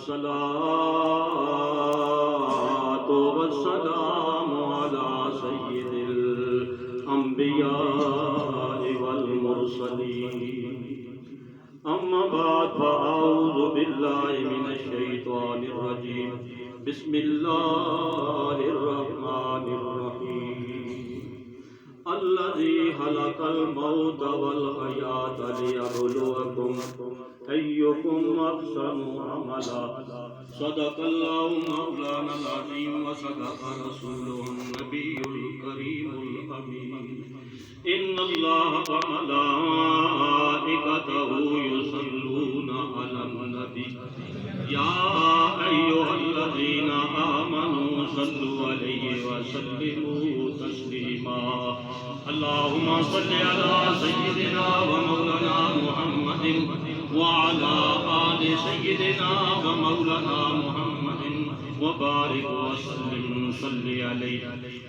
الصلاة والسلام على سيد الأنبياء والمرسلين أما بعد فأعوذ بالله من الشيطان الرجيم بسم الله الرحمن الرحيم الذي خلق الموت والحياة ليبلوكم أيكم أحسن عملا صدق الله مولانا العظيم وصدق رسوله النبي الكريم الأمين إن الله وملائكته يصلون على النبي يا أيها الذين آمنوا صلوا عليه وسلموا تسليما اللهم صل على سيدنا ومولانا محمد وعلى آل سيدنا ومولانا محمد وبارك وسلم صل عليه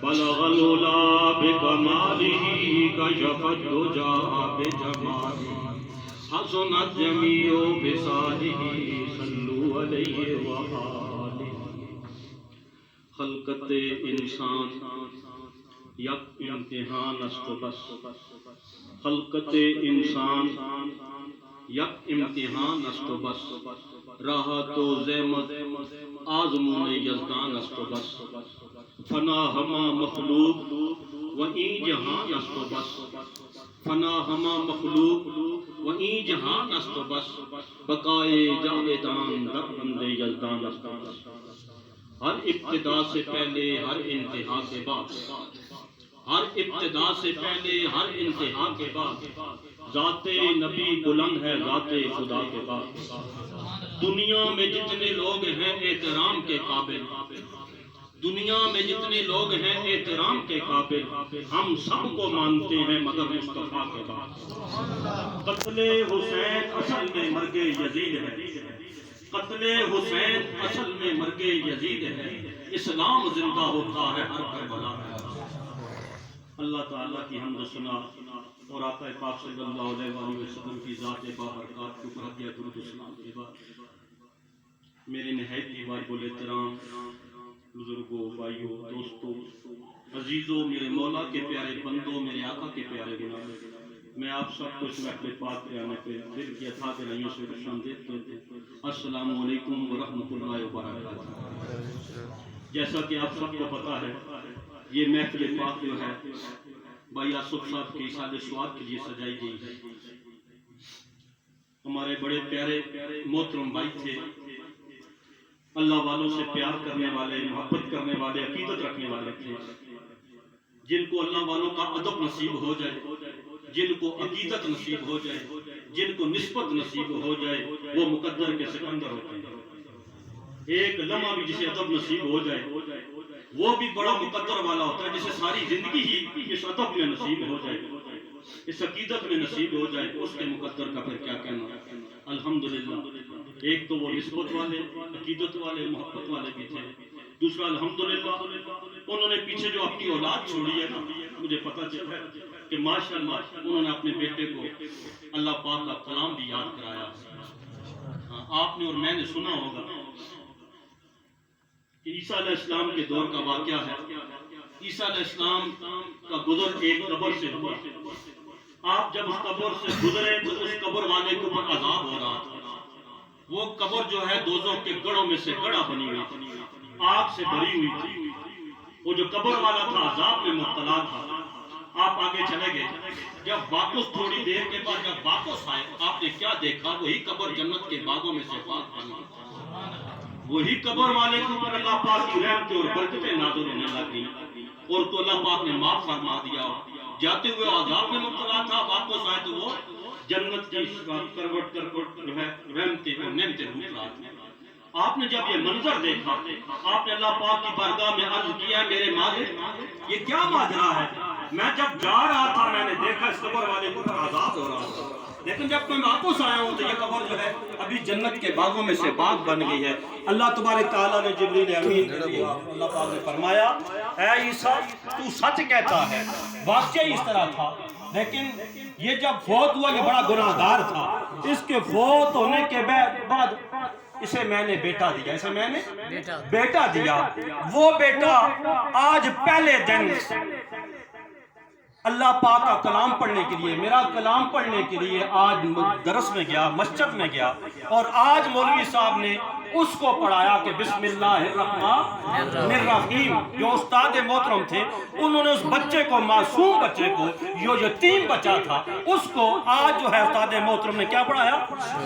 بلغ العلا بكماله كشف الدجى بجماله حسنت جميع بصاله صلوا عليه وآله خلقت انسان یک امتحان است بس خلقت انسان یک امتحان است بس راحت و زحمت آزمون یزدان است بس فنا ہما مخلوق و این جہان است بس فنا ہما مخلوق و این جہان است بس بقائے جاویدان در بند یزدان است بس ہر ابتدا سے پہلے ہر انتہا کے بعد ہر ابتدا سے پہلے ہر انتہا کے بعد ذات نبی بلند ہے ذات خدا کے بعد دنیا میں جتنے لوگ ہیں احترام کے قابل دنیا میں جتنے لوگ ہیں احترام کے قابل ہم سب کو مانتے ہیں مگر مصطفیٰ کے بعد قتل حسین اصل میں مرگ یزید ہے قتل حسین اصل میں مرگ یزید ہے اسلام زندہ ہوتا ہے ہر کربلا میں اللہ تعالیٰ کی حمد و ثنا اور آقا پاک صلی اللہ علیہ وسلم کی ذات بابرکات کو پڑھیا درود و سلام کے بعد میرے نہایت واجب الاحترام بزرگوں بھائیوں دوستوں عزیزوں میرے مولا کے پیارے بندوں میرے آقا کے پیارے غلاموں میں آپ سب کو اس محفل پاک پہ آنے پہ دل کی اتھا گہرائیوں سے خوشامدید کہتے ہیں السلام علیکم ورحمۃ اللہ وبرکاتہ جیسا کہ آپ سب کو پتہ ہے یہ محفل پاک جو ہے بھائی آصف صاحب کے اصالِ سواد کے لیے سجائی گئی ہے ہمارے بڑے پیارے محترم بھائی تھے اللہ والوں سے پیار کرنے والے محبت کرنے والے عقیدت رکھنے والے تھے جن کو اللہ والوں کا ادب نصیب ہو جائے جن کو عقیدت نصیب ہو جائے جن کو نسبت نصیب ہو جائے وہ مقدر کے سکندر ہوتے ہیں ایک لمحہ بھی جسے ادب نصیب ہو جائے وہ بھی بڑا مقدر والا ہوتا ہے جسے ساری زندگی ہی اس ادب میں نصیب ہو جائے اس عقیدت میں نصیب ہو جائے اس کے مقدر کا پھر کیا کہنا الحمدللہ ایک تو وہ نسبت والے عقیدت والے محبت والے بھی تھے دوسرا الحمدللہ انہوں نے پیچھے جو اپنی اولاد چھوڑی ہے نا مجھے پتہ چلا ہے کہ ماشاءاللہ انہوں نے اپنے بیٹے کو اللہ پاک کا کلام بھی یاد کرایا آپ نے اور میں نے سنا ہوگا کہ عیسیٰ علیہ السلام کے دور کا واقعہ ہے عیسیٰ علیہ السلام کا گزر ایک قبر سے ہوا آپ جب اس قبر سے گزرے تو اس قبر والے کے اوپر عذاب ہو رہا تھا وہ قبر جو ہے دوزخ کے گڑھوں میں سے گڑھا بنی ہوئی تھی آگ سے بھری ہوئی تھی وہ جو قبر والا تھا عذاب میں مبتلا تھا آپ آگے چلے گئے جب واپس تھوڑی دیر کے بعد جب واپس آئے آپ نے کیا دیکھا وہی قبر جنت کے باغوں میں سے پاک بنی وہی قبر والے کے اوپر اللہ پاک کی رحمت اور برکتیں نازل ہونے لگی اور تو اللہ پاک نے معاف فرما دیا جاتے ہوئے عذاب میں مبتلا تھا واپس آئے تو وہ جنت کی کروٹ جو ہے رحمتیں اور نعمتیں لوٹ رہا تھا آپ نے جب یہ منظر دیکھا آپ نے اللہ پاک کی بارگاہ میں عرض کیا میرے مالک یہ کیا ماجرا ہے میں جب جا رہا تھا میں نے دیکھا اس قبر والے کو عذاب ہو رہا تھا لیکن جب میں واپس آیا ہوں تو یہ قبر جو ہے ابھی جنت کے باغوں میں سے باغ بن گئی ہے اللہ تبارک تعالیٰ نے جبریل امین اللہ پاک نے فرمایا اے عیسیٰ تو سچ کہتا ہے واقعی اس طرح تھا لیکن یہ جب فوت ہوا یہ بڑا گناہگار تھا اس کے فوت ہونے کے بعد اسے میں نے بیٹا دیا، اسے میں نے بیٹا دیا۔ وہ بیٹا آج پہلے دن اللہ پاک کا کلام پڑھنے کے لیے، میرا کلام پڑھنے کے لیے آج درس میں گیا، مسجد میں گیا، اور آج مولوی صاحب نے اس کو پڑھایا کہ بسم اللہ الرحمن الرحیم۔ جو استاد محترم تھے انہوں نے اس بچے کو، معصوم بچے کو، جو یتیم بچہ تھا، اس کو آج جو ہے استاد محترم نے کیا پڑھایا؟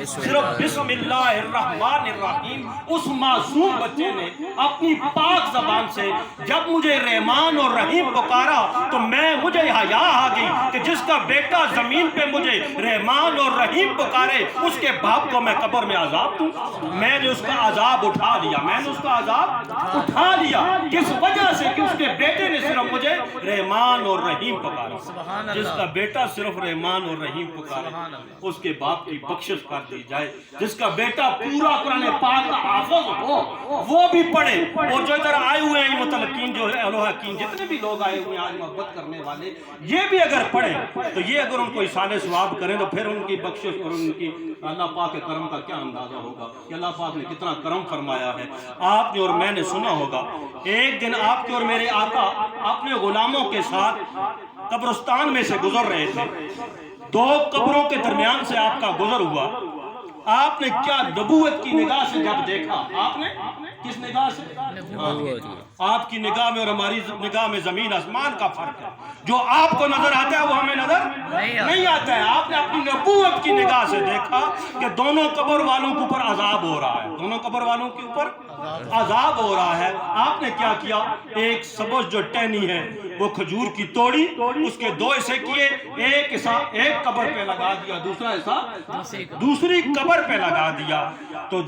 صرف بسم اللہ الرحمن الرحیم۔ اس معصوم بچے نے اپنی پاک زبان سے جب مجھے رحمان اور رحیم پکارا تو مجھے حیا آ گئی کہ جس کا بیٹا زمین پہ مجھے رحمان اور رحیم پکارے اس کے باپ کو میں قبر میں عذاب دوں۔ میں نے اس کا عذاب اٹھا لیا، میں نے اس کا عذاب اٹھا لیا، کس وجہ سے کہ اس کے بیٹے نے صرف مجھے رحمان اور رحیم پکارا۔ جس کا بیٹا صرف رحمان اور رحیم پکارا اس کے باپ کی بخشش کر دی جائے۔ جس کا بیٹا پورا قرآن پاک کا حافظ ہو وہ بھی پڑھے، اور جو ادھر آئے ہوئے ہیں متلقین، جو ہے الوحقین، جتنے بھی لوگ آئے ہوئے ہیں آج محبت کرنے والے، یہ بھی اگر پڑھیں تو یہ اگر ان کو احسان ثواب کریں تو پھر ان کی بخشش اور ان کی اللہ پاک کے کرم کا کیا اندازہ ہوگا کہ اللہ پاک نے کتنا کرم فرمایا ہے۔ آپ نے اور میں نے سنا ہوگا ایک دن آپ کے اور میرے آقا اپنے غلاموں کے ساتھ قبرستان میں سے گزر رہے تھے، دو قبروں کے درمیان سے آپ کا گزر ہوا۔ آپ نے کیا نبوت کی نگاہ سے جب دیکھا، آپ نے کس نگاہ سے؟ آپ کی نگاہ میں اور ہماری نگاہ میں زمین آسمان کا فرق ہے۔ جو آپ کو نظر آتا ہے وہ ہمیں نظر نہیں آتا ہے۔ آپ نے اپنی نبوت کی نگاہ سے دیکھا کہ دونوں قبر والوں کے اوپر عذاب ہو رہا ہے، دونوں قبر والوں کے اوپر عذاب ہو رہا ہے۔ آپ نے کیا کیا؟ ایک سبز جو ٹہنی ہے وہ کھجور کی توڑی، اس کے دو حصے کیے، ایک حصہ ایک قبر پہ لگا دیا، دوسرا حصہ دوسری قبر پہ لگا دیا۔ تو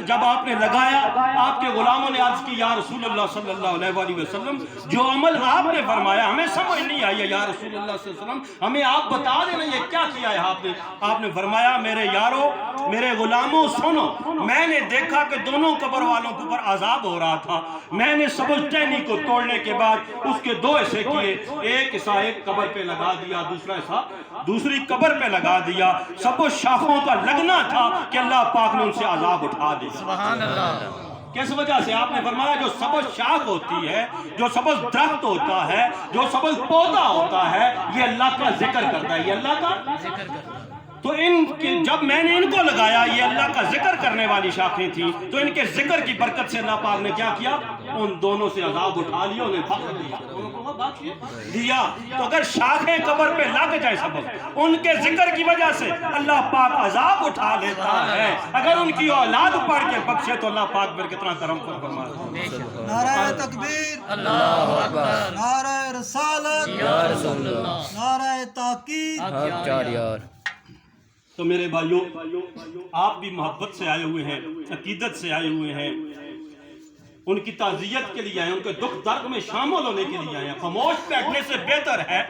جب آپ نے لگایا، آپ کے غلاموں نے عرض کی یا رسول اللہ صلی اللہ علیہ وسلم، جو عمل آپ نے فرمایا ہمیں سمجھ نہیں آئی ہے یا رسول اللہ صلی اللہ علیہ وسلم، ہمیں آپ بتا دینا یہ کیا کیا ہے آپ نے۔ آپ نے فرمایا میرے یارو، میرے غلاموں سنو، میں نے دیکھا کہ دونوں قبر والوں کے اوپر عذاب ہو رہا تھا، میں نے سبز ٹہنی کو توڑنے کے بعد اس کے دو حصے کیے، ایک حصہ ایک قبر پہ لگا دیا، دوسرا حصہ دوسری قبر پہ لگا دیا۔ سبز شاخوں کا لگنا تھا کہ اللہ پاک نے ان سے عذاب اٹھا دیا۔ سبحان اللہ۔ کس وجہ سے؟ آپ نے فرمایا جو سبز شاخ ہوتی ہے، جو سبز درخت ہوتا ہے، جو سبز پودا ہوتا ہے، یہ اللہ کا ذکر کرتا ہے، یہ اللہ کا ذکر کرتا ہے۔ تو جب میں نے ان کو لگایا، یہ اللہ کا ذکر کرنے والی شاخیں تھیں، تو ان کے ذکر کی برکت سے اللہ پاک نے کیا کیا؟ ان دونوں سے عذاب اٹھا لیا، انہیں بخش دیا۔ تو اگر شاخیں قبر پہ لگ جائے سبب، ان کے ذکر کی وجہ سے اللہ پاک عذاب اٹھا لیتا ہے۔ اگر ان کی اولاد پڑھ کے بخشے تو اللہ پاک پھر کتنا کرم فرماتا ہے۔ نعرہ تکبیر، اللہ اکبر، نعرہ رسالت، یا رسول اللہ، نعرہ تحقیق۔ تو میرے بھائیوں، آپ بھی محبت سے آئے ہوئے ہیں، عقیدت سے آئے ہوئے ہیں، ان کی تعزیت کے لیے آئے ہیں، ان کے دکھ درد میں شامل ہونے کے لیے آئے ہیں۔ خاموش بیٹھنے سے بہتر ہے۔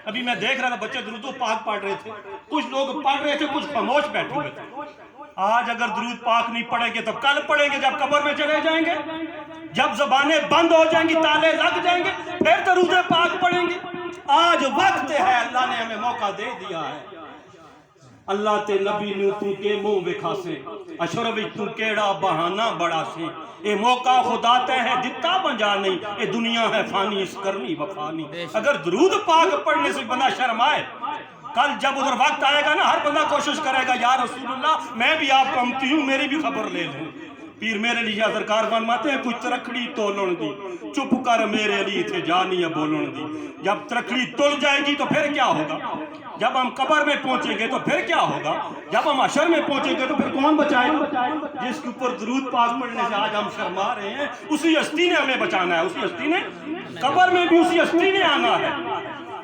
ابھی میں دیکھ رہا تھا بچے درود پاک پڑھ رہے تھے، کچھ لوگ پڑھ رہے تھے، کچھ خاموش بیٹھے ہوئے تھے۔ آج اگر درود پاک نہیں پڑھیں گے تو کل پڑھیں گے جب قبر میں چلے جائیں گے، جب زبانیں بند ہو جائیں گی، تالے لگ جائیں گے، پھر درود پاک پڑھیں گے۔ آج وقت ہے، اللہ نے ہمیں موقع دے دیا ہے۔ اللہ تے نبی نو تو کے منہ وکھا سے، اشرف تو کیڑا بہانہ بڑا سے، اے موقع خدا تے ہے دتا بنجا نہیں، اے دنیا ہے فانی اس کرنی وفانی۔ اگر درود پاک پڑھنے سے بندہ شرمائے، کل جب ادھر وقت آئے گا نا، ہر بندہ کوشش کرے گا یا رسول اللہ میں بھی آپ کو امتی ہوں، میری بھی خبر لے لیں۔ پیر میرے لیے سرکار فرماتے ہیں کچھ ترکڑی تولن دی، چپ کر میرے لیے تھے جانی بولن دی۔ جب ترکڑی تل جائے گی تو پھر کیا ہوگا؟ جب ہم قبر میں پہنچیں گے تو پھر کیا ہوگا؟ جب ہم حشر میں پہنچیں گے تو پھر کون بچائے گا؟ جس کے اوپر درود پاک پڑھنے سے آج ہم شرما رہے ہیں، اسی ہستی نے ہمیں بچانا ہے، اسی ہستی نے قبر میں بھی اسی ہستی نے آنا ہے،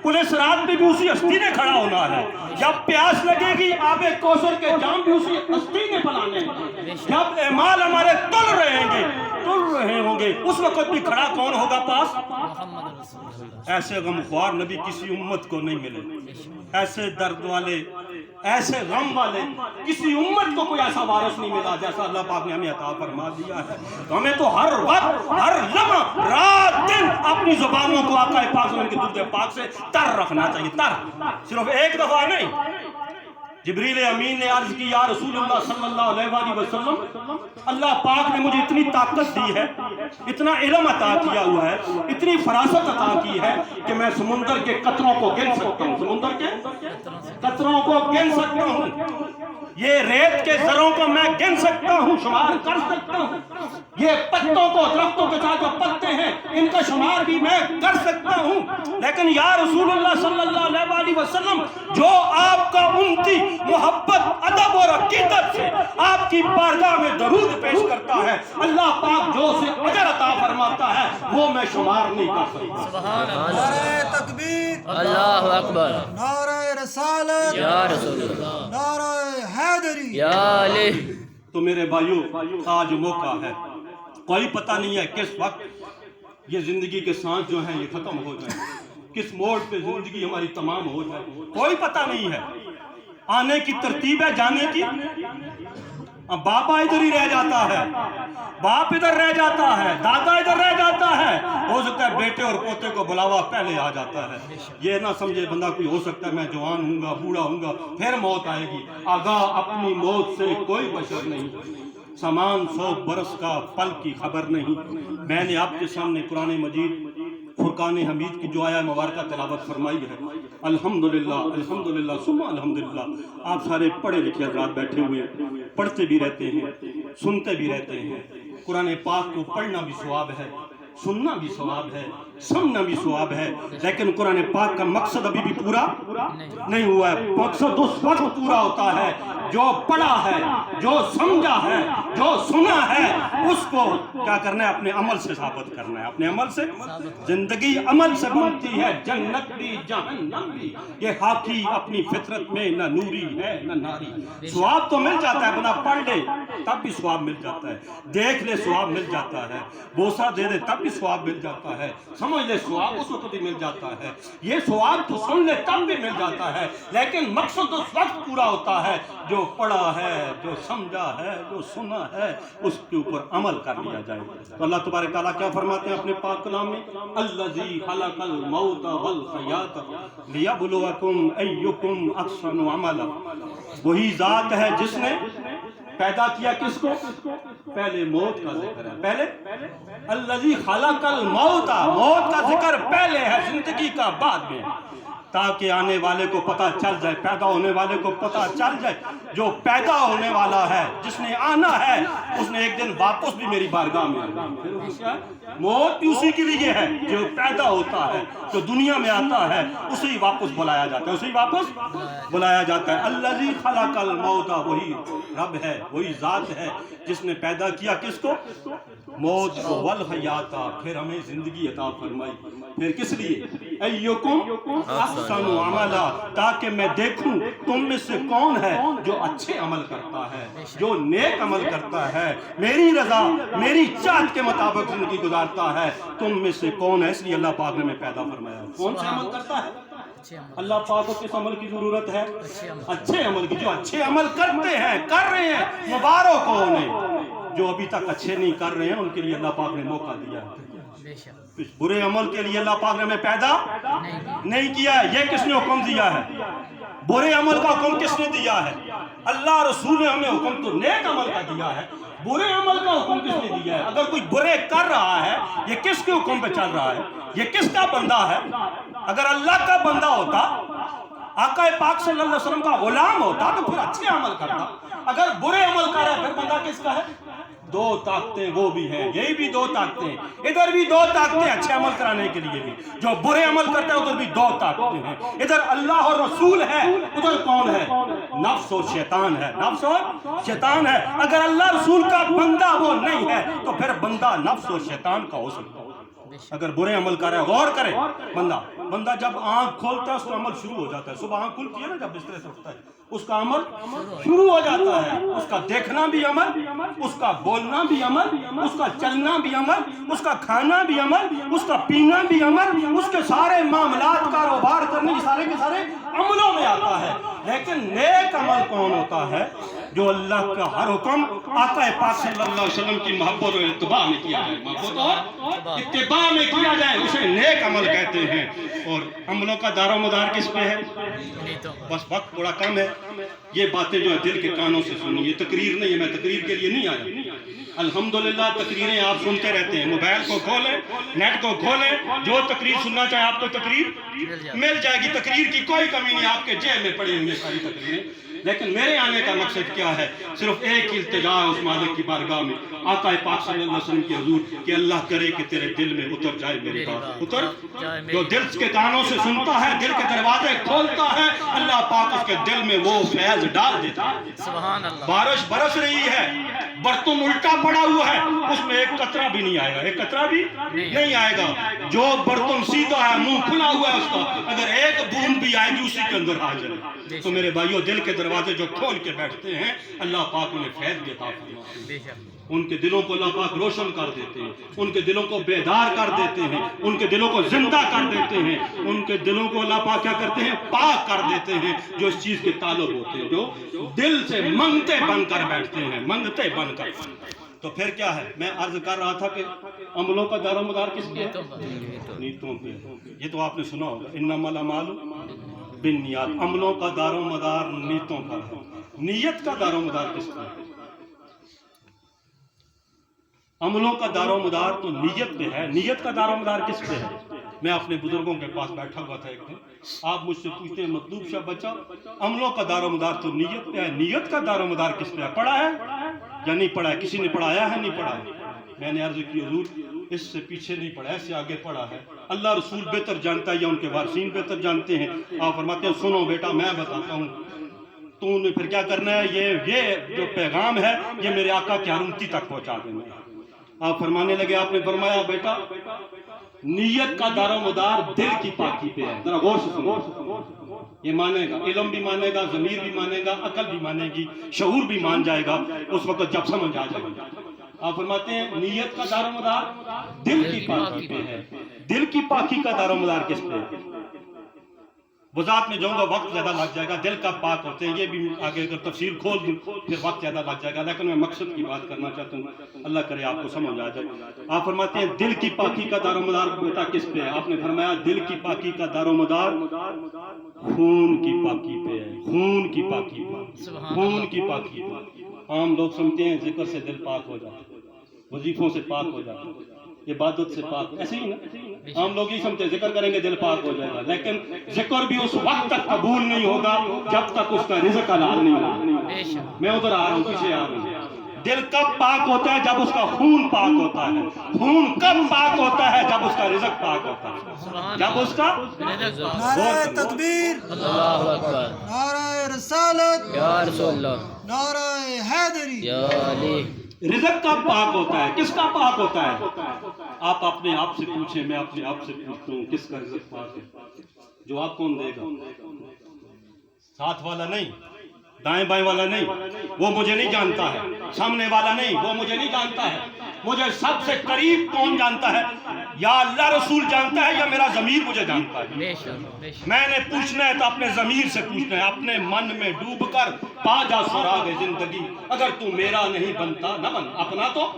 پولیس رات میں بھی اسی ہستی نے کھڑا ہونا ہے۔ جب پیاس لگے گی آب کوثر کے جام بھی اسی ہستی نے پلانے ہیں۔ جب اعمال ہمارے تل رہے ہوں گے اس وقت بھی کھڑا کون ہوگا پاس؟ ایسے غمخوار نبی کسی امت کو نہیں ملے، ایسے درد والے، ایسے غم والے کسی امت کو کوئی ایسا وارث نہیں ملا جیسا اللہ پاک نے ہمیں عطا فرما دیا ہے۔ تو ہمیں تو ہر وقت، ہر لمحہ، رات دن اپنی زبانوں کو آقا پاک صلی اللہ علیہ وسلم کے درود پاک سے تر رکھنا چاہیے، تر، صرف ایک دفعہ نہیں، جبریل امین نے عرض کی یا رسول اللہ صلی اللہ علیہ وآلہ وسلم اللہ پاک نے مجھے اتنی طاقت دی ہے، اتنا علم عطا کیا ہوا ہے، اتنی فراست عطا کی ہے کہ میں سمندر کے قطروں کو گن سکتا ہوں، سمندر کے قطروں کو گن سکتا ہوں، یہ ریت کے ذروں کو میں گن سکتا ہوں، شمار کر سکتا ہوں، یہ پتوں کو، درختوں کے ساتھ جو پتے ہیں ان کا شمار بھی میں کر سکتا ہوں، لیکن یا رسول اللہ صلی اللہ علیہ وآلہ وسلم جو آپ کا امتی محبت ادب اور عقیدت سے آپ کی بارگاہ میں درود پیش کرتا ہے، اللہ پاک جو اسے اجر عطا فرماتا ہے وہ میں شمار نہیں کر سکتا۔ نعرہ تکبیر، اللہ اکبر، نعرہ رسالت، یا رسول اللہ، نعرہ حیدری۔ یا علی۔ تو میرے بھائیوں آج موقع ہے، کوئی پتہ نہیں ہے کس وقت یہ زندگی کے سانس جو ہیں یہ ختم ہو جائیں، کس موڑ پہ زندگی ہماری تمام ہو جائے، کوئی پتہ نہیں ہے۔ آنے کی ترتیب ہے، جانے کی باپا ادھر ہی رہ جاتا ہے، باپ ادھر رہ جاتا ہے، دادا ادھر رہ جاتا ہے، ہو سکتا ہے بیٹے اور پوتے کو بلاوا پہلے آ جاتا ہے۔ یہ نہ سمجھے بندہ کوئی ہو سکتا ہے میں جوان ہوں گا، بوڑھا ہوں گا، پھر موت آئے گی۔ آگاہ اپنی موت سے کوئی بشر نہیں، سامان 100 برس کا پل کی خبر نہیں۔ میں نے آپ کے سامنے قرآن مجید فرقان حمید کی جو آیہ مبارکہ تلاوت فرمائی ہے، الحمدللہ الحمدللہ ثم الحمدللہ۔ آپ سارے پڑھے لکھے حضرات بیٹھے ہوئے پڑھتے بھی رہتے ہیں، سنتے بھی رہتے ہیں۔ قرآن پاک کو پڑھنا بھی ثواب ہے، سننا بھی ثواب ہے، سمجھنا بھی ثواب ہے، لیکن قرآن پاک کا مقصد ابھی بھی پورا نہیں ہوا ہے۔ مقصد اس وقت پورا ہوتا ہے جو پڑھا ہے، جو سمجھا ہے، جو سنا ہے، اس کو کیا کرنا ہے؟ اپنے عمل سے ثابت کرنا ہے، اپنے عمل سے۔ زندگی عمل سے بنتی ہے، جنت بھی جہنم بھی، یہ حاکی اپنی فطرت میں نہ نوری ہے نہ ناری۔ ثواب تو مل جاتا ہے، بندہ پڑھ لے تب بھی ثواب مل جاتا ہے، دیکھ لے ثواب مل جاتا ہے، بوسہ دے دے تب بھی ثواب مل جاتا ہے، سمجھ لے ثواب اس وقت بھی مل جاتا ہے، یہ ثواب تو سن لے تب بھی مل جاتا ہے، لیکن مقصد اس وقت پورا ہوتا ہے جو پڑھا ہے، جو سمجھا ہے، جو سنا ہے، اس کے اوپر عمل کر لیا جائے۔ تو اللہ تبارک تعالیٰ کیا فرماتے ہیں اپنے پاک کلام میں؟ الذی خلق الموت والحیات لیبلوکم ایکم احسن عملا۔ وہی ذات ہے جس نے پیدا کیا کس کو؟ پہلے موت کا ذکر ہے، پہلے الذی خلق الموت، موت کا ذکر پہلے ہے، زندگی کا بعد میں، تاکہ آنے والے کو پتہ چل جائے، پیدا ہونے والے کو پتہ چل جائے جو پیدا ہونے والا ہے، جس نے آنا ہے، اس نے ایک دن واپس بھی میری بارگاہ میں آنا ہے۔ موت بھی اسی کے لیے ہے جو پیدا ہوتا ہے، جو دنیا میں آتا ہے، اسی واپس بلایا جاتا ہے، اسی واپس بلایا جاتا ہے۔ الذی خلق الموت، وہی رب ہے، وہی ذات ہے جس نے پیدا کیا کس کو؟ موت کو، والحیات، پھر ہمیں زندگی عطا فرمائی، پھر کس لیے؟ ایکم احسن عملا، تاکہ میں دیکھوں تم میں سے کون ہے جو اچھے عمل کرتا ہے، جو نیک عمل کرتا ہے، میری رضا میری چاہت کے مطابق زندگی گزارتا ہے، تم میں سے کون ہے۔ اس لیے اللہ پاک نے ہمیں پیدا فرمایا۔ کون سے عمل کرتا ہے؟ اللہ پاک کو کس عمل کی ضرورت ہے؟ اچھے عمل کی۔ جو اچھے عمل کرتے ہیں، کر رہے ہیں، مبارک ہو انہیں۔ جو ابھی تک اچھے نہیں کر رہے ہیں ان کے لیے اللہ پاک نے موقع دیا ہے۔ اس برے عمل کے لیے اللہ پاک نے ہمیں پیدا نہیں کیا ہے۔ یہ کس نے حکم دیا ہے؟ برے عمل کا حکم کس نے دیا ہے؟ اللہ رسول نے ہمیں حکم تو نیک عمل کا دیا ہے، برے عمل کا حکم کس نے دیا ہے؟ اگر کوئی برے کر رہا ہے، یہ کس کے حکم پہ چل رہا ہے؟ یہ کس کا بندہ ہے؟ اگر اللہ کا بندہ ہوتا، آقا پاک صلی اللہ علیہ وسلم کا غلام ہوتا تو پھر اچھے عمل کرتا۔ اگر برے عمل کر رہا ہے پھر بندہ کس کا ہے؟ دو طاقتیں وہ بھی ہیں، یہی بھی دو طاقتیں، ادھر بھی دو طاقتیں اچھے عمل کرانے کے لیے بھی، جو برے عمل کرتے ہیں ادھر بھی دو طاقتیں ہیں، ادھر اللہ اور رسول ہے، ادھر کون ہے؟ نفس اور شیطان ہے، نفس اور شیطان ہے۔ اگر اللہ رسول کا بندہ وہ نہیں ہے تو پھر بندہ نفس اور شیطان کا ہو سکتا ہے۔ اگر برے عمل کر رہا ہے، غور کرے، بندہ جب آنکھ کھولتا ہے اس کا عمل شروع ہو جاتا ہے، صبح آنکھ کھلتی ہے نا جب بسترے سے اٹھتا ہے، اس کا عمل شروع ہو جاتا ہے، اس کا دیکھنا بھی عمل، اس کا بولنا بھی عمل، اس کا چلنا بھی عمل، اس کا کھانا بھی عمل، اس کا پینا بھی عمل، اس کے سارے معاملات کاروبار کرنے سارے کے سارے عملوں میں آتا ہے۔ لیکن نیک عمل کون ہوتا ہے؟ جو اللہ کا ہر حکم آقا پاک صلی اللہ علیہ وسلم کی محبت اور اتباع میں کیا جائے، محبت اور اتباع میں کیا جائے، اسے نیک عمل کہتے ہیں۔ اور عملوں کا دار و مدار کس پہ ہے؟ بس وقت تھوڑا کم ہے، یہ باتیں جو ہے دل کے کانوں سے سنی، یہ تقریر نہیں ہے، میں تقریر کے لیے نہیں آیا۔ الحمدللہ تقریریں آپ سنتے رہتے ہیں، موبائل کو کھولیں، نیٹ کو کھولیں، جو تقریر سننا چاہے آپ کو تقریر مل جائے گی، تقریر کی کوئی کمی نہیں، آپ کے جیب میں پڑی ہوئی ساری تقریریں۔ لیکن میرے آنے کا مقصد کیا ہے؟ صرف ایک التجا ہے اس مالک کی بارگاہ میں، آقا پاک صلی اللہ علیہ وسلم کی حضور، کہ اللہ کرے کہ تیرے دل میں اتر جائے میری بات، اتر جو دل کے کانوں سے سنتا ہے، دل کے دروازے کھولتا ہے، اللہ پاک اس کے دل میں وہ فیض ڈال دیتا ہے۔ سبحان اللہ۔ بارش برس رہی ہے، برتن الٹا پڑا ہوا ہے، اس میں ایک قطرہ بھی نہیں آئے گا، ایک قطرہ بھی نہیں آئے گا۔ جو برتن سیدھا ہے، منہ کھلا ہوا ہے اس کا، اگر ایک بوند بھی آئے گی اسی کے اندر آ جائے۔ تو میرے بھائیو، دل کے دروازے جو کھول کے بیٹھتے ہیں، اللہ پاک انہیں فیض بھی عطا فرماتے ہیں، ان کے دلوں کو اللہ پاک روشن کر دیتے ہیں، ان کے دلوں کو بیدار کر دیتے ہیں، ان کے دلوں کو زندہ کر دیتے ہیں، ان کے دلوں کو اللہ پاک کیا کرتے ہیں؟ پاک کر دیتے ہیں، جو اس چیز کے تعلق ہوتے ہیں، جو دل سے منگتے بن کر بیٹھتے ہیں، منگتے بن کر۔ تو پھر کیا ہے؟ میں عرض کر رہا تھا کہ عملوں کا دار و مدار کس پہ ہے؟ نیتوں پہ۔ یہ تو آپ نے سنا ہوگا، انما الاعمال بالنیات، عملوں کا دار و مدار نیتوں پر ہے۔ نیت کا دار و مدار کس پہ ہے؟ عملوں کا دار و مدار تو نیت پہ ہے، نیت کا دار و مدار کس پہ ہے؟ میں اپنے بزرگوں کے پاس بیٹھا ہوا تھا ایک دن، آپ مجھ سے پوچھتے ہیں مطلوب شاہ بچہ، عملوں کا دار و مدار تو نیت پہ ہے، نیت کا دار و مدار کس پہ ہے؟ پڑھا ہے یا نہیں پڑھا ہے؟ کسی نے پڑھایا ہے نہیں پڑھا ہے؟ میں نے عرض کی حضور اس سے پیچھے نہیں پڑھا ہے، اس سے آگے پڑھا ہے، اللہ رسول بہتر جانتا ہے یا ان کے وارثین بہتر جانتے ہیں۔ آپ فرماتے ہیں سنو بیٹا میں بتاتا ہوں، تو نے پھر کیا کرنا ہے، یہ جو پیغام ہے یہ میرے آقا کی حرمتی تک پہنچا دینا ہے۔ آپ فرمانے لگے، آپ نے فرمایا بیٹا نیت کا دار و مدار دل کی پاکی پہ ہے، ذرا غور سے سنو، یہ مانے گا، علم بھی مانے گا، ضمیر بھی مانے گا، عقل بھی مانے گی، شعور بھی مان جائے گا اس وقت جب سمجھ آ جائے گا۔ آپ فرماتے ہیں نیت کا دار و مدار دل کی پاکی پہ ہے، دل کی پاکی کا دار و مدار کس پہ ہے؟ وضاحت میں جاؤں گا وقت زیادہ لگ جائے گا، دل کا پاک ہوتے ہیں، یہ بھی آگے اگر تفصیل کھول دوں پھر وقت زیادہ لگ جائے گا، لیکن میں مقصد کی بات کرنا چاہتا ہوں، اللہ کرے آپ کو سمجھ آ جائے۔ آپ فرماتے ہیں دل کی پاکی کا دار و مدار بیٹا کس پہ ہے؟ آپ نے فرمایا دل کی پاکی کا دار و مدار خون کی پاکی پہ ہے، خون کی پاکی پہ، خون کی پاکی پہ۔ عام لوگ سمجھتے ہیں ذکر سے دل پاک ہو جاتا ہے، وظیفوں سے پاک ہو جاتا ہے، عبادت سے پاک، ایسے ہی نا عام لوگ ہی سمجھتے ذکر کریں گے دل پاک ہو جائے گا، لیکن ذکر بھی اس وقت تک قبول نہیں ہوگا جب تک اس کا رزق حلال نہیں ہوگا۔ میں ادھر آ رہا ہوں، پیچھے آ رہا ہوں۔ دل کب پاک ہوتا ہے؟ جب اس کا خون پاک ہوتا ہے۔ خون کب پاک ہوتا ہے؟ جب اس کا رزق پاک ہوتا ہے، جب اس کا نعرہ تکبیر، اللہ اکبر، نعرہ رسالت، یا رسول اللہ، نعرہ حیدری۔ یا علی۔ رزق کب پاک ہوتا ہے؟ کس کا پاک ہوتا ہے؟ آپ اپنے آپ سے پوچھیں، میں اپنے آپ سے پوچھتا ہوں کس کا رزق پاک ہے؟ جواب کون دے گا؟ ساتھ والا نہیں، دائیں بائیں والا نہیں، وہ مجھے نہیں جانتا ہے، سامنے والا نہیں، وہ مجھے نہیں جانتا ہے، مجھے سب سے قریب کون جانتا ہے؟ یا اللہ رسول جانتا ہے یا میرا ضمیر مجھے جانتا ہے؟ بے شک، بے شک۔ میں نے پوچھنا ہے تو اپنے ضمیر سے پوچھنا ہے، اپنے من میں ڈوب کر پا جا سراغ زندگی، اگر تو میرا نہیں بنتا نہ بن اپنا تو۔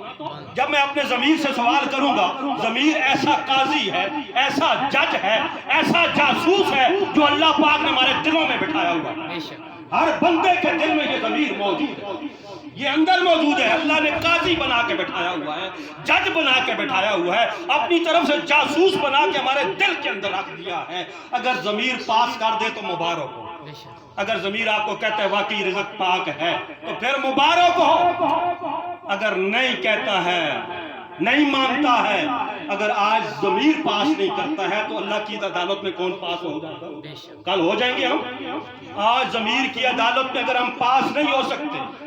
جب میں اپنے ضمیر سے سوال کروں گا، ضمیر ایسا قاضی ہے، ایسا جج ہے، ایسا جاسوس ہے جو اللہ پاک نے ہمارے دلوں میں بٹھایا ہوا ہے۔ بے شک۔ ہر بندے کے دل میں یہ ضمیر موجود ہے، یہ اندر موجود ہے، اللہ نے قاضی بنا کے بٹھایا ہوا ہے، جج بنا کے بٹھایا ہوا ہے، اپنی طرف سے جاسوس بنا کے ہمارے دل کے اندر رکھ دیا ہے۔ اگر ضمیر پاس کر دے تو مبارک ہو، بے شک۔ اگر ضمیر آپ کو کہتا ہے واقعی رزق پاک ہے تو پھر مبارک ہو، اگر نہیں کہتا ہے، نہیں مانتا ہے، اگر آج ضمیر پاس نہیں کرتا ہے تو اللہ کی عدالت میں کون پاس ہو جائے گا؟ بے شک۔ کل ہو جائیں گے ہم۔ آج ضمیر کی عدالت میں اگر ہم پاس نہیں ہو سکتے،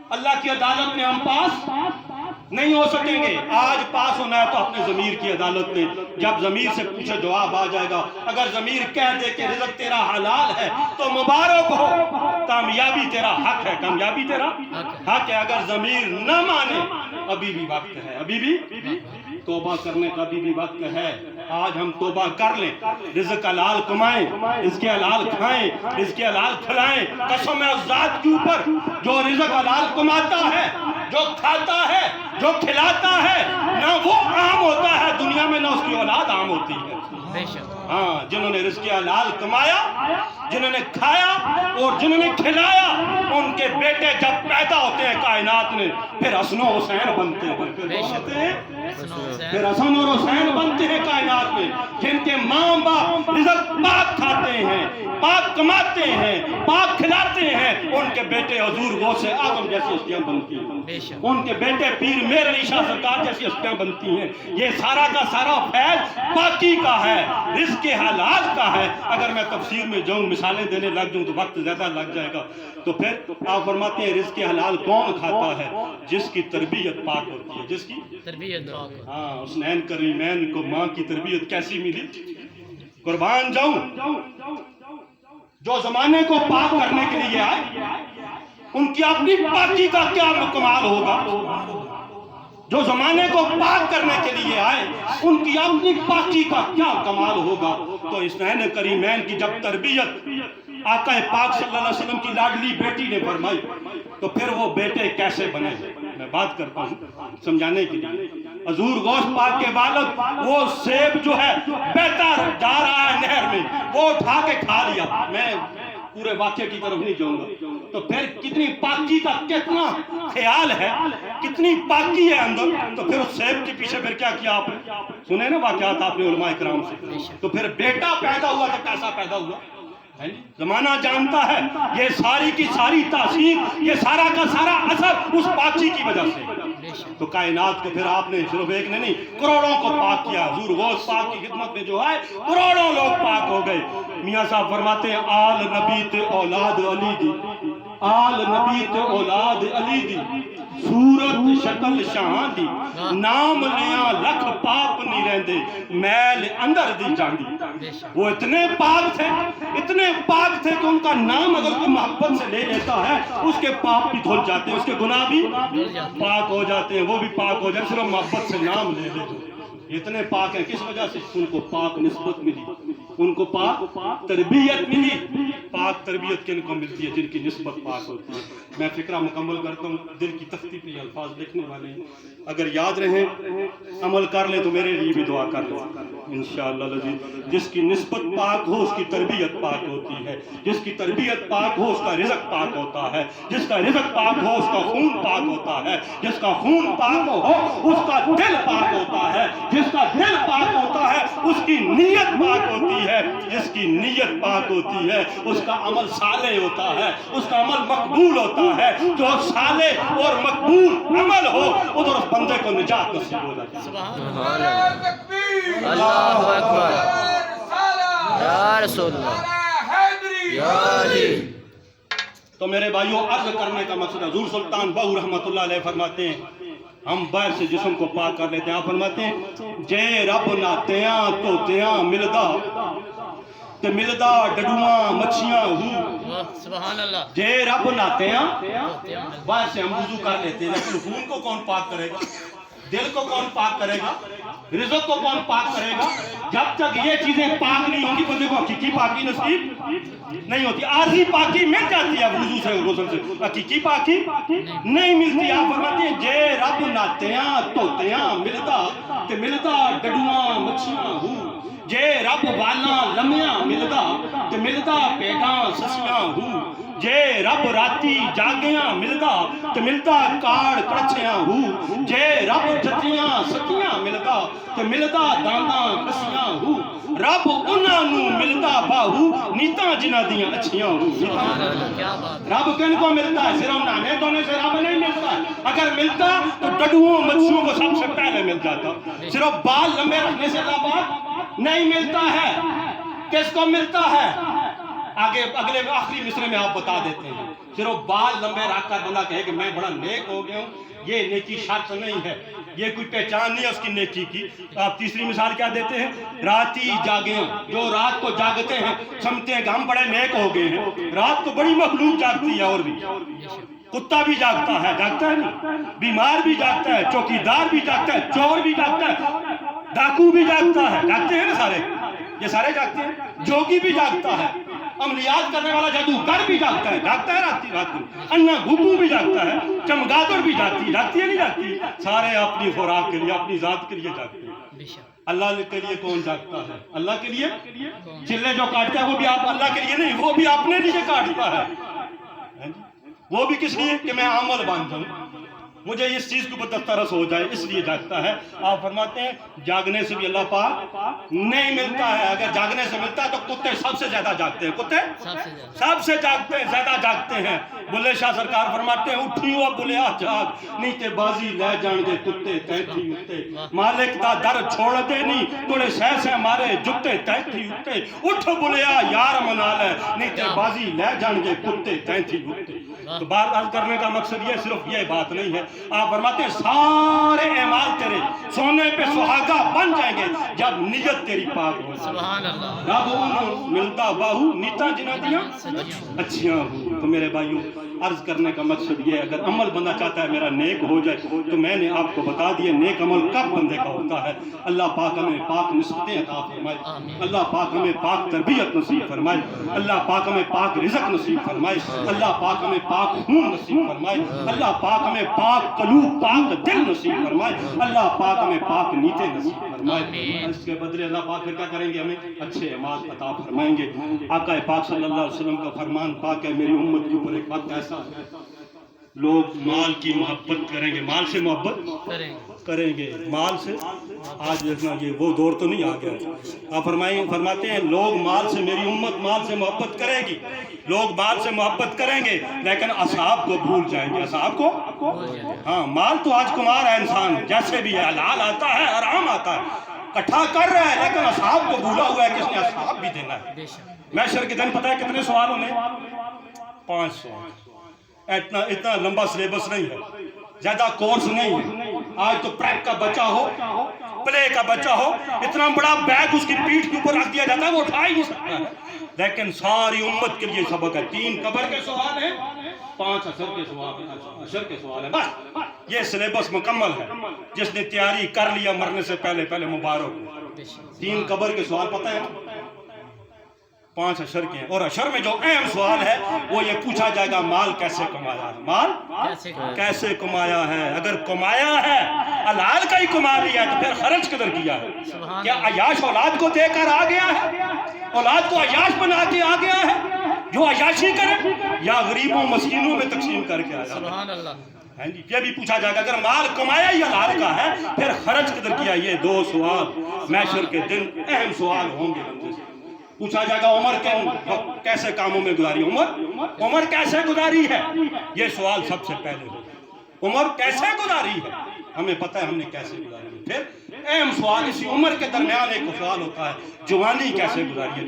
اللہ کی عدالت میں ہم پاس نہیں ہو سکیں گے۔ آج پاس ہونا ہے تو اپنے ضمیر کی عدالت میں، جب ضمیر سے پوچھے جواب آ جائے گا۔ اگر ضمیر کہہ دے کہ رزق تیرا حلال ہے تو مبارک ہو، کامیابی تیرا حق ہے، کامیابی تیرا حق ہے۔ اگر ضمیر نہ مانے، ابھی بھی وقت ہے، ابھی بھی توبہ کرنے کا بھی وقت ہے، آج ہم توبہ کر لیں، رزق حلال کمائیں، رزق حلال کھائیں، رزق حلال کھلائیں۔ قسم ہے اس ذات کے اوپر جو رزق حلال کماتا ہے، جو کھاتا ہے، جو کھلاتا ہے، نہ وہ عام ہوتا ہے دنیا میں، نہ اس کی اولاد عام ہوتی ہے۔ بے شک ہاں، جنہوں نے رزق حلال کمایا، جنہوں نے کھایا اور جنہوں نے کھلایا، ان کے بیٹے جب پیدا ہوتے ہیں کائنات میں، پھر حسن و حسین بنتے ہیں، پھر حسن اور حسین بنتے ہیں کائنات میں، جن کے ماں باپ رزق پاک کھاتے ہیں، پاک کماتے ہیں، پاک کھلاتے ہیں، ان کے بیٹے حضور غوث اعظم جیسی ہستیاں بنتی ہیں، ان کے بیٹے پیر میر علی شاہ سرکار جیسی ہستیاں بنتی ہیں۔ یہ سارا کا سارا فیض پاکی کا ہے، رزق حلال کا ہے۔ اگر میں تفسیر میں جاؤں، مثالیں دینے لگ جاؤں تو وقت زیادہ لگ جائے گا، تو پھر آپ فرماتے ہیں رزق حلال کون کھاتا ہے؟ جس کی تربیت پاک ہوتی ہے، جس کی تربیت پاک۔ ہاں، حسنین کریمین کو ماں کی تربیت کیسی ملی؟ قربان جاؤں، جو زمانے کو پاک کرنے کے لیے آئے، ان کی اپنی پاکی کا کیا کمال ہوگا؟ جو زمانے کو پاک کرنے کے لیے آئے، ان کی اپنی پاکی کا کیا کمال ہوگا؟ تو حسنین کریمین کی جب تربیت آقا پاک صلی اللہ علیہ وسلم کی لاڈلی بیٹی نے فرمائی، تو پھر وہ بیٹے کیسے بنے؟ میں بات کرتا ہوں سمجھانے کے لیے۔ حضور غوث پاک کے والد وہ سیب جو ہے بہتا جا رہا ہے نہر میں، وہ اٹھا کے کھا لیا۔ میں پورے واقعے کی طرف نہیں جاؤں گا۔ تو پھر کتنی پاکی کا کتنا خیال ہے، کتنی پاکی ہے اندر۔ تو پھر اس سیب کے پیچھے پھر کیا کیا آپ نے سنے نا واقعات آپ نے علماء کرام سے۔ تو پھر بیٹا پیدا ہوا تو کیسا پیدا ہوا؟ زمانہ جانتا ہے یہ ساری کی ساری تاثیر، یہ سارا کا سارا اثر اس پاکی کی وجہ سے۔ تو کائنات کو پھر آپ نے صرف ایک نے نہیں، کروڑوں کو پاک کیا۔ حضور غوث پاک کی خدمت میں جو ہے کروڑوں لوگ پاک ہو گئے۔ میاں صاحب فرماتے ہیں آل نبی تے اولاد علی دی، آل نبی تے اولاد علی دی، صورت شکل شاہاں دی، نام لیاں لکھ پاپ نہیں رہندے، میل اندر دی جاندی۔ وہ اتنے پاک تھے، اتنے پاک تھے کہ ان کا نام اگر کوئی محبت سے لے لیتا ہے، اس کے پاپ بھی دھل جاتے ہیں، اس کے گناہ بھی پاک ہو جاتے ہیں، وہ بھی پاک ہو جاتے ہیں، صرف محبت سے نام لے لے۔ اتنے پاک ہیں، کس وجہ سے؟ ان کو پاک نسبت ملی، ان کو پاک تربیت ملی۔ پاک تربیت کن کو ملتی ہے؟ جن کی نسبت پاک ہوتی ہے۔ میں فکرہ مکمل کرتا ہوں، دل کی تختی پہ یہ الفاظ لکھنے والے ہیں، اگر یاد رہیں، عمل کر لیں تو میرے لیے بھی دعا کر لیں انشاءاللہ العزیز۔ جس کی نسبت پاک ہو اس کی تربیت پاک ہوتی ہے، جس کی تربیت پاک ہو اس کا رزق پاک ہوتا ہے، جس کا رزق پاک ہو اس کا خون پاک ہوتا ہے، جس کا خون پاک ہو اس کا دل پاک ہوتا ہے، جس کا دل پاک ہوتا ہے اس کی نیت پاک ہوتی ہے، جس کی نیت پاک ہوتی ہے اس کا عمل صالح ہوتا ہے، اس کا عمل مقبول ہوتا ہے۔ جو صالح اور مقبول عمل ہو ادھر اس بندے کو نجات نصیب ہو جاتی ہے۔ سبحان اللہ، اللہ اکبر، یا رسول اللہ، یا علی۔ تو میرے بھائیوں، عرض کرنے کا مقصد حضور سلطان بہو رحمت اللہ علیہ فرماتے ہیں ہم باہر سے جسم کو پاک کر لیتے ہیں۔ آپ فرماتے ہیں جے رب نہ تیاں تو تیاں ملدا تے ملدا ڈڈواں مچھیاں ہوں۔ سبحان اللہ، جے رب نہ تیاں، باہر سے ہم وضو کر لیتے ہیں، لیکن خون کو کون پاک کرے گا؟ دل کو کون پاک کرے گا؟ رزق کو کون پاک کرے گا؟ جب تک یہ چیزیں پاک نہیں ہوں گی بندے کو حقیقی پاکی نصیب نہیں ہوتی۔ عارضی پاکی مل جاتی ہے وضو سے، غسل سے، حقیقی پاکی نہیں ملتی۔ آپ فرماتے ہیں جے رب نہ تیاں تو تیاں ملدا تے ملدا ڈڈواں مچھیاں ہوں۔ جے رب والا لمیاں ملدا تے ملدا پیڑاں سسیاں ہوں۔ جے رب راتی جاگیاں ملدا تے ملدا کاڑ کڑچیاں ہوں۔ جے رب جتیاں ستیاں ملدا تے ملدا دانداں کسیاں ہوں۔ رب انہاں نو ملدا باہو نیتاں جنہاں دیاں اچھیاں ہوں۔ رب کن کو ملتا ہے؟ صرف نانے دھونے سے رب نہیں ملتا ہے۔ اگر ملتا تو ڈڈوؤں مچھیوں کو سب سے پہلے مل جاتا۔ صرف بال لمبے رکھنے سے رب نہیں ملتا ہے۔ کس کو ملتا ہے؟ آگے اگلے آخری مصرے میں آپ بتا دیتے ہیں۔ صرف بال لمبے رکھ کر بندہ کہے کہ میں بڑا نیک ہو گیا ہوں، یہ نیکی شرط نہیں ہے، یہ کوئی پہچان نہیں ہے اس کی نیکی کی۔ آپ تیسری مثال کیا دیتے ہیں؟ راتی جاگیاں، جو رات کو جاگتے ہیں سمجھتے ہیں کہ ہم بڑے نیک ہو گئے ہیں۔ رات کو بڑی مخلوق جاگتی ہے، اور بھی کتا بھی جاگتا ہے نہیں، بیمار بھی جاگتا ہے، چوکیدار بھی جاگتا ہے، چور بھی جاگتا ہے، ڈاکو بھی جاگتا ہے، جاگتے ہیں نا سارے، یہ سارے جاگتے ہیں، جوگی بھی جاگتا ہے، عملیات کرنے والا جادوگر بھی جاگتا ہے رات کو، انا گھگو بھی جاگتا ہے، چمگادڑ بھی جاگتی ہے نہیں جاگتی، سارے اپنی خوراک کے لیے، اپنی ذات کے لیے جاگتے ہیں۔ اللہ کے لیے کون جاگتا ہے؟ اللہ کے لیے چلے جو کاٹتا ہے وہ بھی آپ، اللہ کے لیے نہیں، وہ بھی اپنے لیے کاٹتا ہے، وہ بھی کس لیے کہ میں عمل بن جاؤں، مجھے اس چیز کو دسترس ہو جائے، اس لیے جاگتا ہے۔ آپ فرماتے ہیں جاگنے سے بھی اللہ پاک نہیں ملتا ہے، اگر جاگنے سے ملتا ہے تو کتے سب سے زیادہ جاگتے ہیں، کتے سب سے جاگتے ہیں، زیادہ جاگتے ہیں۔ بلے شاہ سرکار فرماتے ہیں اٹھیو بلیا جاگ، نہیں تے بازی لے جان گے کتے تینتھی اٹھتے، مالک دا در چھوڑ دے نہیں توڑے سہ سے مارے جتے تینتھی اٹھتے، اٹھ بلیا یار منا لے، نہیں تے بازی لے جان گے کتے تینتھی اٹھتے۔ تو بات عرض کرنے کا مقصد یہ صرف یہ بات نہیں ہے، آپ فرماتے ہیں سارے اعمال تیرے سونے پہ سہاگا بن جائیں گے جب نیت تیری پاک ہو۔ سبحان اللہ۔ رب انہوں ملتا باہو نیتا جنہ دیاں اچھیاں ہوں۔ تو میرے بھائیوں عرض کرنے کا مقصد یہ ہے، اگر عمل بندہ چاہتا ہے میرا نیک ہو جائے تو میں نے آپ کو بتا دیا نیک عمل کب بندے کا ہوتا ہے۔ اللہ پاک ہمیں پاک نسبتیں عطا فرمائے، اللہ پاک ہمیں پاک تربیت نصیب فرمائے، اللہ پاک ہمیں پاک رزق نصیب فرمائے، اللہ پاک ہمیں پاک خون نصیب فرمائے، اللہ پاک ہمیں پاک قلوب پاک دل نصیب فرمائے، اللہ پاک ہمیں پاک نیتے نصیب فرمائے۔ اس کے بدلے اللہ پاک پھر کیا کریں گے؟ ہمیں اچھے اعمال عطا فرمائیں گے۔ آقا پاک صلی اللہ علیہ وسلم کا فرمان پاک ہے، میری امت کے اوپر ایک وقت ایسا ہے لوگ مال کی محبت کریں گے، مال سے محبت کریں گے، مال سے آج دیکھنا یہ وہ دور تو نہیں آ گیا۔ آپ فرماتے ہیں لوگ مال سے، میری امت مال سے محبت کرے گی، لوگ مال سے محبت کریں گے لیکن اصحاب کو بھول جائیں گے، اصحاب کو ہاں مال تو آج کمار ہے انسان جیسے بھی ہے، حلال آتا ہے حرام آتا ہے، کٹھا کر رہا ہے لیکن اصحاب کو بھولا ہوا ہے، کس نے اصحاب بھی دینا ہے۔ محشر کے دن پتہ ہے کتنے سوال ہونے؟ 5 سوال۔ اتنا لمبا سلیبس نہیں ہے، زیادہ کورس نہیں ہے۔ آج تو پریپ کا بچہ ہو، پلے کا بچہ ہو، اتنا بڑا بیگ اس کی پیٹھ کے اوپر رکھ دیا جاتا ہے وہ اٹھا ہی نہیں سکتا ہے، لیکن ساری امت کے لیے سبق ہے۔ 3 قبر کے سوال ہیں، 5 عصر کے سوال ہیں، عشر کے سوال ہیں، بس یہ سلیبس مکمل ہے۔ جس نے تیاری کر لیا مرنے سے پہلے مبارک۔ 3 قبر کے سوال پتہ ہے، 5 عشر کے ہیں، اور عشر میں جو اہم سوال ہے وہ یہ پوچھا جائے گا مال کیسے کمایا ہے، مال کیسے کمایا ہے، اگر کمایا ہے حلال کا ہی کما لیا ہے تو پھر خرچ کدھر کیا ہے؟ کیا عیاش اولاد کو دے کر آ گیا ہے، اولاد کو عیاش بنا کے آ گیا ہے جو عیاشی کرے، یا غریبوں مسکینوں میں تقسیم کر کے آیا؟ سبحان اللہ۔ یہ بھی پوچھا جائے گا اگر مال کمایا ہی حلال کا ہے پھر خرچ کدھر کیا؟ یہ 2 سوال محشر کے دن اہم سوال ہوں گے بندے سے۔ پوچھا جائے گا عمر کیسے کاموں میں گزاری، عمر کیسے گزاری ہے، یہ سوال سب سے پہلے ہوگا، عمر کیسے گزاری ہے، ہمیں پتہ ہے ہم نے کیسے گزاری ہے۔ پھر اہم سوال اسی عمر کے درمیان ایک سوال ہوتا ہے جوانی کیسے گزاری ہے،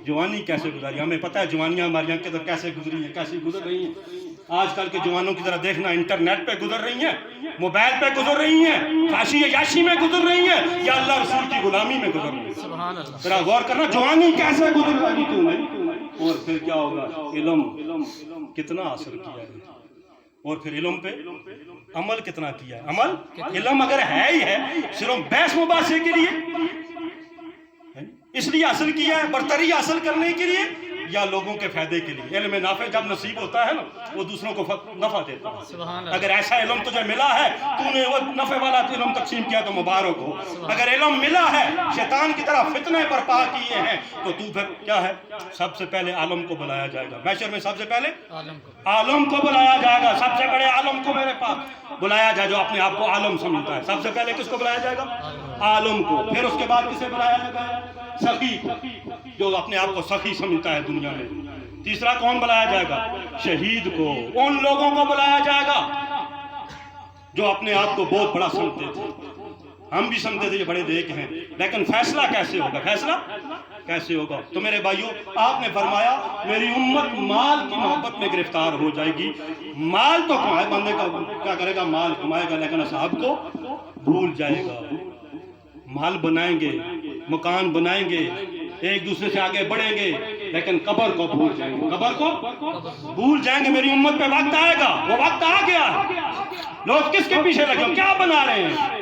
جوانی کیسے گزاری ہے، ہمیں پتہ ہے جوانیاں ہماری کدھر کیسے گزری ہیں، کیسے گزر رہی ہیں۔ آج کل کے جوانوں کی طرح دیکھنا انٹرنیٹ پہ گزر رہی ہیں، موبائل پہ گزر رہی ہیں، کاشی عیاشی میں گزر رہی ہیں، یا اللہ رسول کی غلامی میں گزر رہی ہیں۔ سبحان اللہ۔ ذرا غور کرنا جوانی کیسے گزر رہی تو نہیں، اور پھر کیا ہوگا، علم کتنا اثر کیا ہے، اور پھر علم پہ عمل کتنا کیا ہے۔ عمل علم اگر ہے ہی ہے صرف بحث مباحثے کے لیے، اس لیے حاصل کیا ہے برتری حاصل کرنے کے لیے یا لوگوں کے فائدے کے لیے؟ علم نافع جب نصیب ہوتا ہے نا وہ دوسروں کو نفع دیتا ہے۔ اگر ایسا علم تجھے ملا ہے تو نے وہ نفع والا علم تقسیم کیا تو مبارک ہو، اگر علم ملا ہے شیطان کی طرح فتنے برپا کیے ہیں تو پھر کیا ہے؟ سب سے پہلے عالم کو بلایا جائے گا محشر میں، سب سے پہلے عالم کو بلایا جائے گا، سب سے بڑے عالم کو میرے پاس بلایا جائے جو اپنے آپ کو عالم سمجھتا ہے۔ سب سے پہلے کس کو بلایا جائے گا؟ عالم کو۔ پھر اس کے بعد کسے بلایا جائے گا؟ سخی کو، جو اپنے آپ کو سخی سمجھتا ہے دنیا میں۔ تیسرا کون بلایا جائے گا؟ شہید کو۔ ان لوگوں کو بلایا جائے گا جو اپنے آپ کو بہت بڑا سمجھتے تھے، ہم بھی سمجھتے تھے یہ بڑے دیکھ ہیں، لیکن فیصلہ کیسے ہوگا، فیصلہ کیسے ہوگا؟ تو میرے بھائیوں آپ نے فرمایا میری امت مال کی محبت میں گرفتار ہو جائے گی۔ مال تو کمائے، بندے کا کیا کرے گا؟ مال کمائے گا لیکن اصحاب کو بھول جائے گا۔ مال بنائیں گے، مکان بنائیں گے، ایک دوسرے سے آگے بڑھیں گے لیکن قبر کو بھول جائیں گے، قبر کو بھول جائیں گے۔ میری امت پہ وقت آئے گا، وہ وقت آ گیا ہے، لوگ کس کے پیچھے لگے، کیا بنا رہے ہیں؟